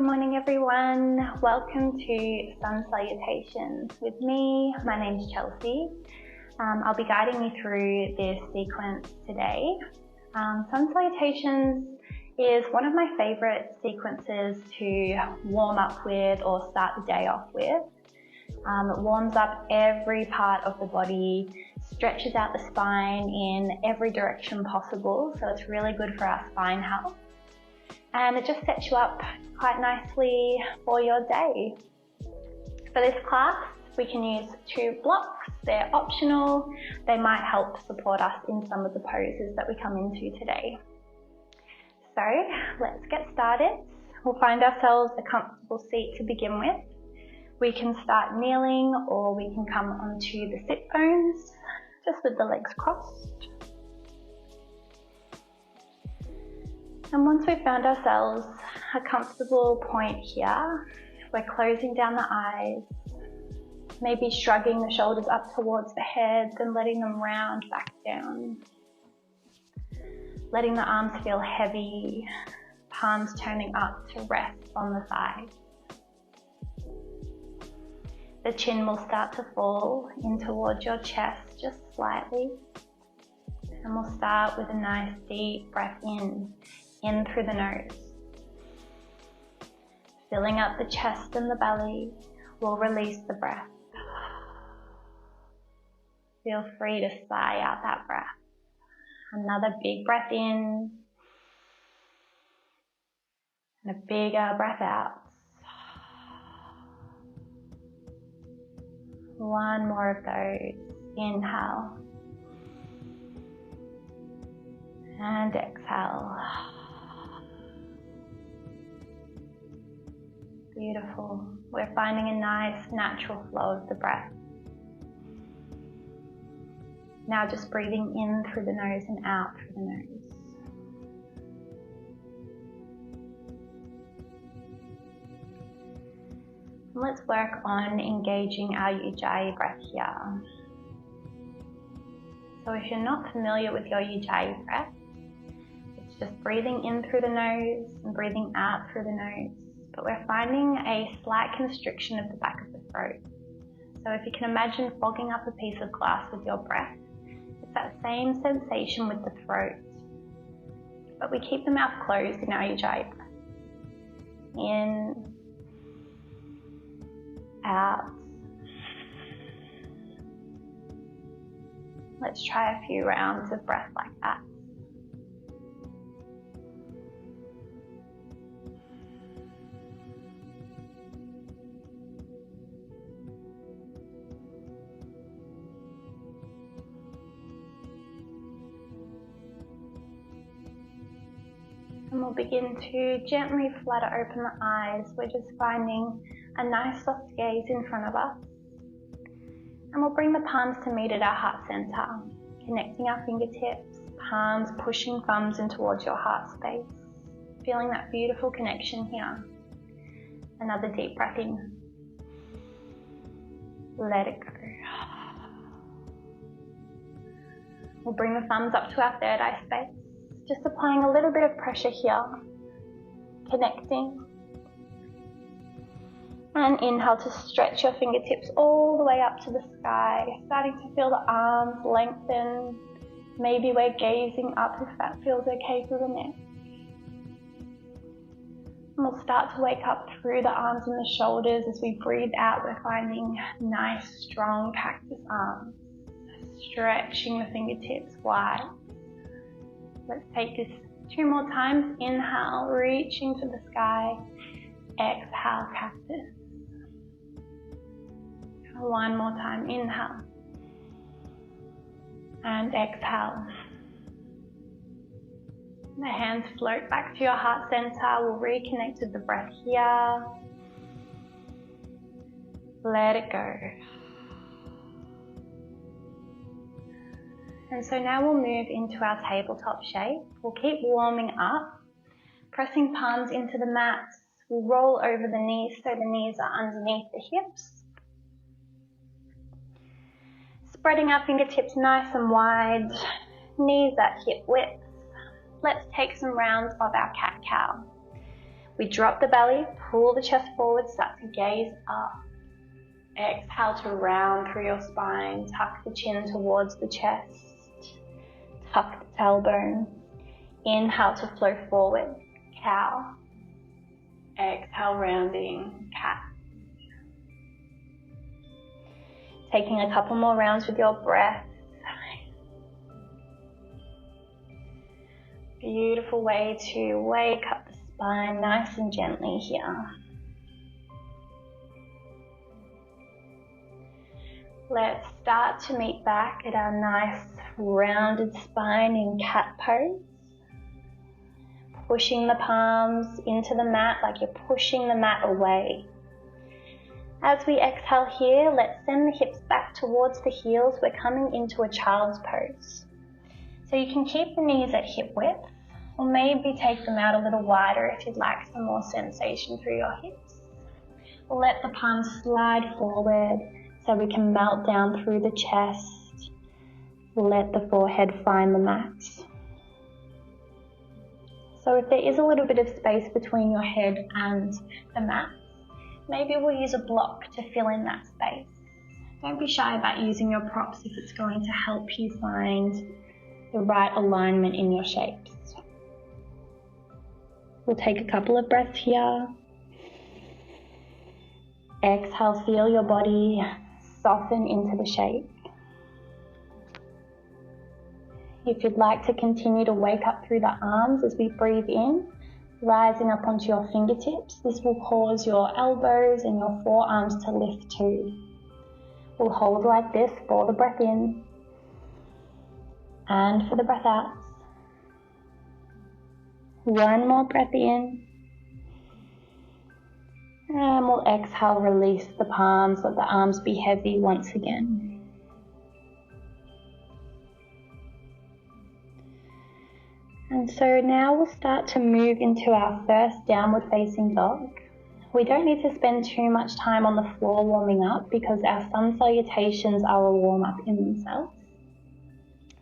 Good morning everyone. Welcome to Sun Salutations with me. My name's Chelsea. I'll be guiding you through this sequence today. Sun Salutations is one of my favorite sequences to warm up with or start the day off with. It warms up every part of the body, stretches out the spine in every direction possible, so it's really good for our spine health. And it just sets you up quite nicely for your day. For this class, we can use two blocks. They're optional. They might help support us in some of the poses that we come into today. So let's get started. We'll find ourselves a comfortable seat to begin with. We can start kneeling or we can come onto the sit bones, just with the legs crossed. And once we've found ourselves a comfortable point here, we're closing down the eyes, maybe shrugging the shoulders up towards the head, then letting them round back down. Letting the arms feel heavy, palms turning up to rest on the thighs. The chin will start to fall in towards your chest just slightly. And we'll start with a nice deep breath in through the nose. Filling up the chest and the belly, we'll release the breath. Feel free to sigh out that breath. Another big breath in, and a bigger breath out. One more of those. Inhale and exhale. Beautiful. We're finding a nice natural flow of the breath. Now just breathing in through the nose and out through the nose. Let's work on engaging our Ujjayi breath here. So if you're not familiar with your Ujjayi breath, it's just breathing in through the nose and breathing out through the nose. But we're finding a slight constriction of the back of the throat. So if you can imagine fogging up a piece of glass with your breath, it's that same sensation with the throat. But we keep the mouth closed in our Ujjayi breath. In, out. Let's try a few rounds of breath like that. And we'll begin to gently flutter open the eyes. We're just finding a nice soft gaze in front of us. And we'll bring the palms to meet at our heart center, connecting our fingertips, palms pushing thumbs in towards your heart space. Feeling that beautiful connection here. Another deep breath in. Let it go. We'll bring the thumbs up to our third eye space. Just applying a little bit of pressure here, connecting. And inhale to stretch your fingertips all the way up to the sky, starting to feel the arms lengthen. Maybe we're gazing up if that feels okay through the neck. And we'll start to wake up through the arms and the shoulders. As we breathe out, we're finding nice, strong cactus arms, stretching the fingertips wide. Let's take this two more times. Inhale, reaching to the sky. Exhale, cactus. One more time. Inhale. And exhale. The hands float back to your heart center. We'll reconnect with the breath here. Let it go. And so now we'll move into our tabletop shape. We'll keep warming up, pressing palms into the mat. We'll roll over the knees so the knees are underneath the hips. Spreading our fingertips nice and wide, knees at hip width. Let's take some rounds of our cat-cow. We drop the belly, pull the chest forward, start to gaze up. Exhale to round through your spine, tuck the chin towards the chest, tuck the tailbone. Inhale to flow forward, cow. Exhale, rounding, cat. Taking a couple more rounds with your breath. Beautiful way to wake up the spine nice and gently here. Let's start to meet back at our nice rounded spine in cat pose. Pushing the palms into the mat like you're pushing the mat away. As we exhale here, let's send the hips back towards the heels. We're coming into a child's pose. So you can keep the knees at hip width, or maybe take them out a little wider if you'd like some more sensation through your hips. Let the palms slide forward so we can melt down through the chest. Let the forehead find the mat. So if there is a little bit of space between your head and the mat, maybe we'll use a block to fill in that space. Don't be shy about using your props if it's going to help you find the right alignment in your shapes. We'll take a couple of breaths here. Exhale, feel your body soften into the shape. If you'd like to continue to wake up through the arms as we breathe in, rising up onto your fingertips, this will cause your elbows and your forearms to lift too. We'll hold like this for the breath in and for the breath out. One more breath in. And we'll exhale, release the palms, let the arms be heavy once again. And so now we'll start to move into our first downward facing dog. We don't need to spend too much time on the floor warming up because our sun salutations are a warm up in themselves.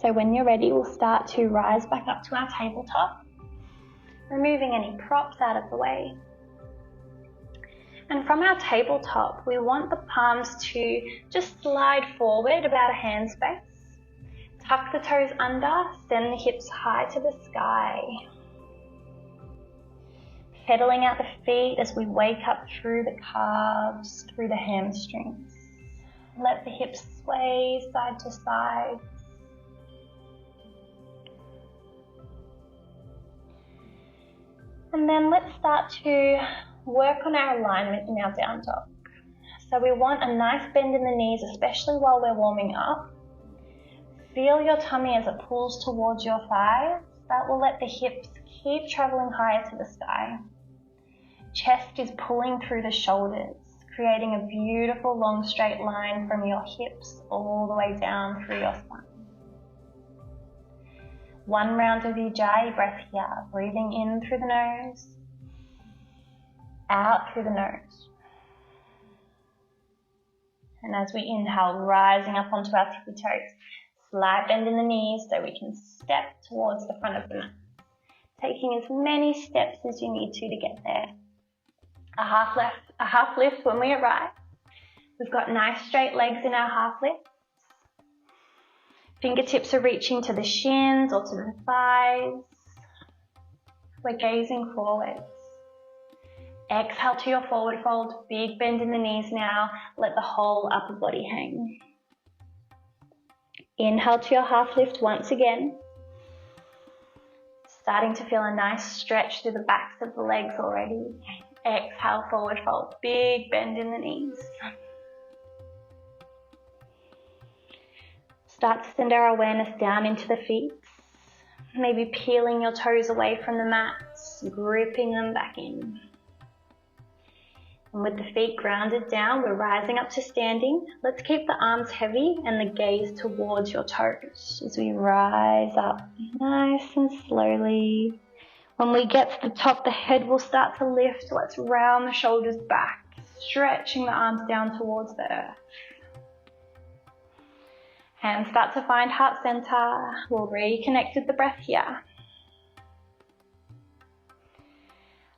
So when you're ready, we'll start to rise back up to our tabletop, removing any props out of the way. And from our tabletop, we want the palms to just slide forward about a hand space. Tuck the toes under, send the hips high to the sky. Pedaling out the feet as we wake up through the calves, through the hamstrings. Let the hips sway side to side. And then let's start to work on our alignment in our down dog. So we want a nice bend in the knees, especially while we're warming up. Feel your tummy as it pulls towards your thighs. That will let the hips keep traveling higher to the sky. Chest is pulling through the shoulders, creating a beautiful long straight line from your hips all the way down through your spine. One round of Ujjayi breath here, breathing in through the nose, out through the nose. And as we inhale, rising up onto our tippy toes, slight bend in the knees so we can step towards the front of the mat. Taking as many steps as you need to get there. A half lift when we arrive. We've got nice straight legs in our half lifts. Fingertips are reaching to the shins or to the thighs. We're gazing forwards. Exhale to your forward fold. Big bend in the knees now. Let the whole upper body hang. Inhale to your half lift once again. Starting to feel a nice stretch through the backs of the legs already. Exhale, forward fold. Big bend in the knees. Start to send our awareness down into the feet. Maybe peeling your toes away from the mat, gripping them back in. And with the feet grounded down, we're rising up to standing. Let's keep the arms heavy and the gaze towards your toes as we rise up nice and slowly. When we get to the top, the head will start to lift. Let's round the shoulders back, stretching the arms down towards the earth. Hands start to find heart center. We'll reconnect with the breath here.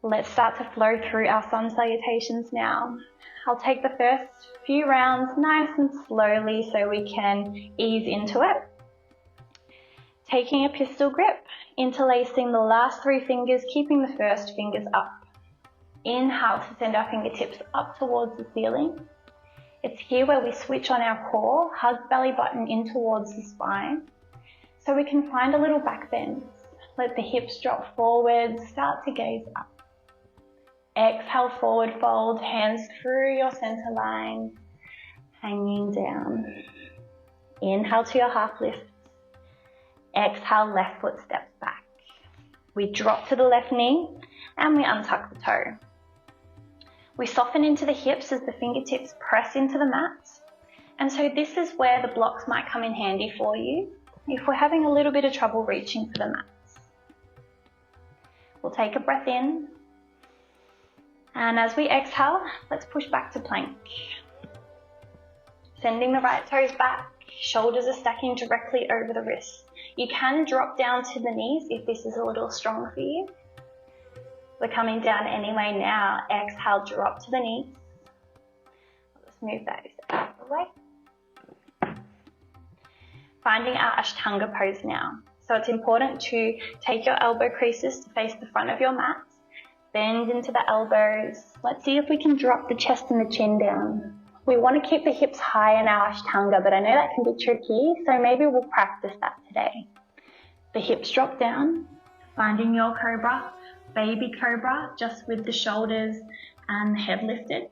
Let's start to flow through our sun salutations now. I'll take the first few rounds nice and slowly so we can ease into it. Taking a pistol grip, interlacing the last 3 fingers, keeping the first fingers up. Inhale to send our fingertips up towards the ceiling. It's here where we switch on our core, hug belly button in towards the spine, so we can find a little back bend. Let the hips drop forward, start to gaze up. Exhale, forward fold, hands through your center line, hanging down. Inhale to your half lift. Exhale, left foot steps back. We drop to the left knee and we untuck the toe. We soften into the hips as the fingertips press into the mat. And so this is where the blocks might come in handy for you if we're having a little bit of trouble reaching for the mats. We'll take a breath in. And as we exhale, let's push back to plank. Sending the right toes back, shoulders are stacking directly over the wrists. You can drop down to the knees if this is a little strong for you. We're coming down anyway now. Exhale, drop to the knees. Let's move those out of the way. Finding our ashtanga pose now. So it's important to take your elbow creases to face the front of your mat. Bend into the elbows. Let's see if we can drop the chest and the chin down. We want to keep the hips high in our ashtanga, but I know that can be tricky, so maybe we'll practice that today. The hips drop down, finding your cobra, baby cobra, just with the shoulders and the head lifted.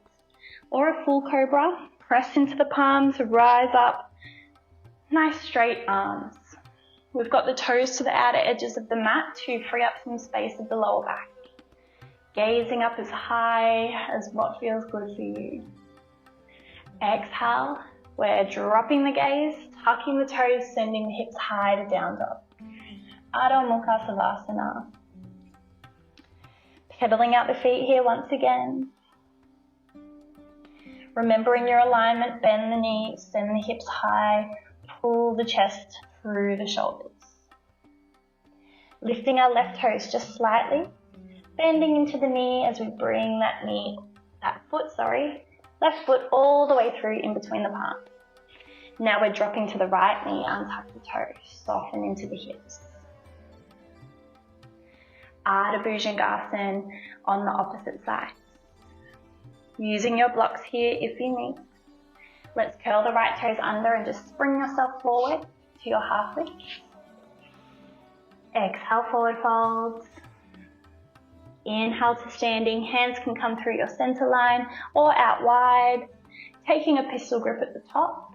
Or a full cobra, press into the palms, rise up, nice straight arms. We've got the toes to the outer edges of the mat to free up some space of the lower back. Gazing up as high as what feels good for you. Exhale, we're dropping the gaze, tucking the toes, sending the hips high to down dog. Adho Mukha Savasana. Pedaling out the feet here once again. Remembering your alignment, bend the knees, send the hips high, pull the chest through the shoulders. Lifting our left toes just slightly. Bending into the knee as we bring left foot all the way through in between the palms. Now we're dropping to the right knee, untuck the toes, soften into the hips. Ardha Bhujangasana on the opposite side. Using your blocks here if you need. Let's curl the right toes under and just spring yourself forward to your half lift. Exhale, forward folds. Inhale to standing, hands can come through your center line or out wide. Taking a pistol grip at the top,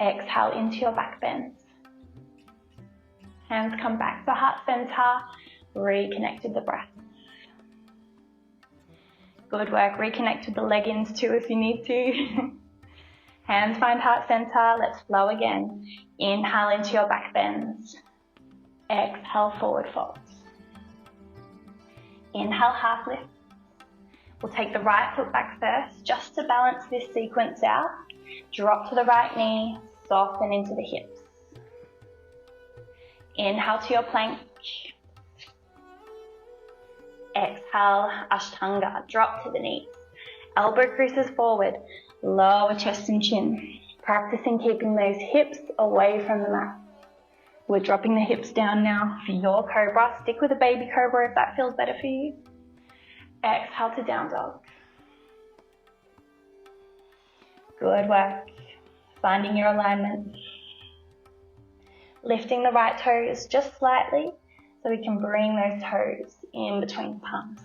exhale into your back bend. Hands come back to heart center, reconnect with the breath. Good work, reconnect with the leggings too if you need to. Hands find heart center, let's flow again. Inhale into your back bends. Exhale, forward folds. Inhale, half lift. We'll take the right foot back first, just to balance this sequence out. Drop to the right knee, soften into the hips. Inhale to your plank. Exhale, ashtanga, drop to the knees. Elbow creases forward, lower chest and chin. Practicing keeping those hips away from the mat. We're dropping the hips down now for your cobra. Stick with a baby cobra if that feels better for you. Exhale to down dog. Good work. Finding your alignment. Lifting the right toes just slightly so we can bring those toes in between the palms.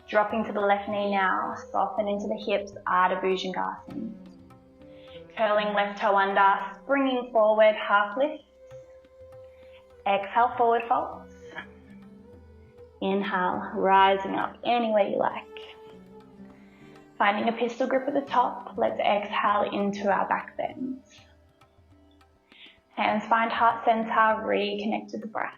Dropping to the left knee now. Soften into the hips, Ardha Bhujangasana. Curling left toe under, springing forward, half lift. Exhale, forward folds. Inhale, rising up any way you like. Finding a pistol grip at the top, let's exhale into our back bends. Hands find heart center, reconnect to the breath.